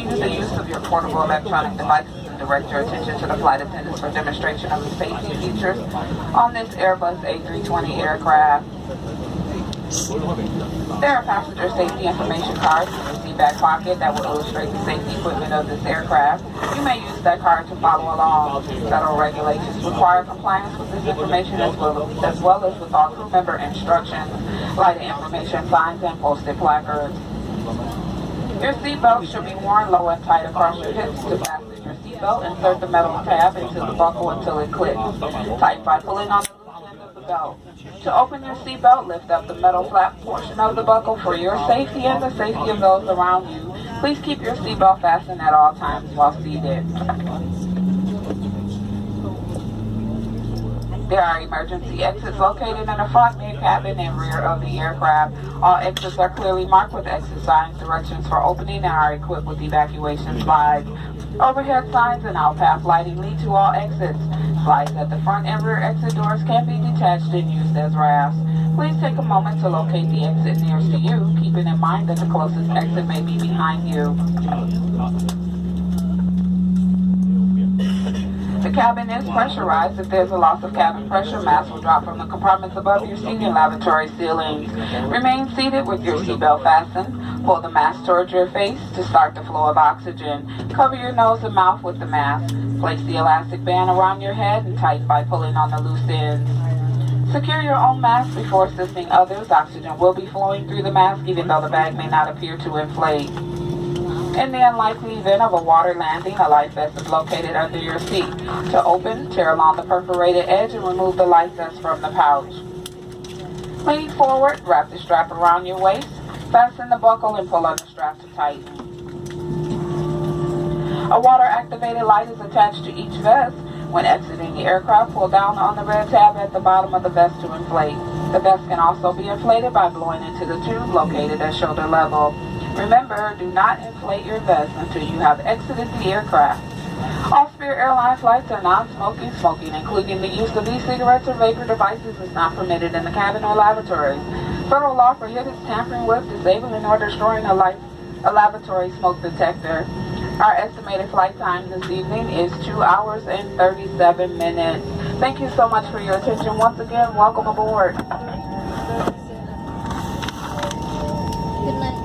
Please use the use of your portable electronic devices and direct your attention to the flight attendants for demonstration of the safety features on this Airbus A320 aircraft. There are passenger safety information cards in your seat back pocket that will illustrate the safety equipment of this aircraft. You may use that card to follow along. Federal regulations require compliance with this information as well as with all crew member instructions, lighted information signs, and posted placards. Your seatbelt should be worn low and tight across your hips. To fasten your seatbelt, insert the metal tab into the buckle until it clicks. Tighten by pulling on the loose end of the belt. To open your seatbelt, lift up the metal flap portion of the buckle for your safety and the safety of those around you. Please keep your seatbelt fastened at all times while seated. There are emergency exits located in the front, mid cabin, and rear of the aircraft. All exits are clearly marked with exit signs, directions for opening, and are equipped with evacuation slides. Overhead signs and outpath lighting lead to all exits. Slides at the front and rear exit doors can be detached and used as rafts. Please take a moment to locate the exit nearest to you, keeping in mind that the closest exit may be behind you. The cabin is pressurized. If there's a loss of cabin pressure, masks will drop from the compartments above your seat and lavatory ceilings. Remain seated with your seatbelt fastened. Pull the mask towards your face to start the flow of oxygen. Cover your nose and mouth with the mask. Place the elastic band around your head and tighten by pulling on the loose ends. Secure your own mask before assisting others. Oxygen will be flowing through the mask even though the bag may not appear to inflate. In the unlikely event of a water landing, a life vest is located under your seat. To open, tear along the perforated edge and remove the life vest from the pouch. Lean forward, wrap the strap around your waist, fasten the buckle and pull on the strap to tighten. A water-activated light is attached to each vest. When exiting the aircraft, pull down on the red tab at the bottom of the vest to inflate. The vest can also be inflated by blowing into the tube located at shoulder level. Remember, do not inflate your vest until you have exited the aircraft. All Spirit Airline flights are non-smoking. Smoking, including the use of e-cigarettes or vapor devices, is not permitted in the cabin or lavatories. Federal law prohibits tampering with, disabling, or destroying a lavatory smoke detector. Our estimated flight time this evening is 2 hours and 37 minutes. Thank you so much for your attention. Once again, welcome aboard. Good night.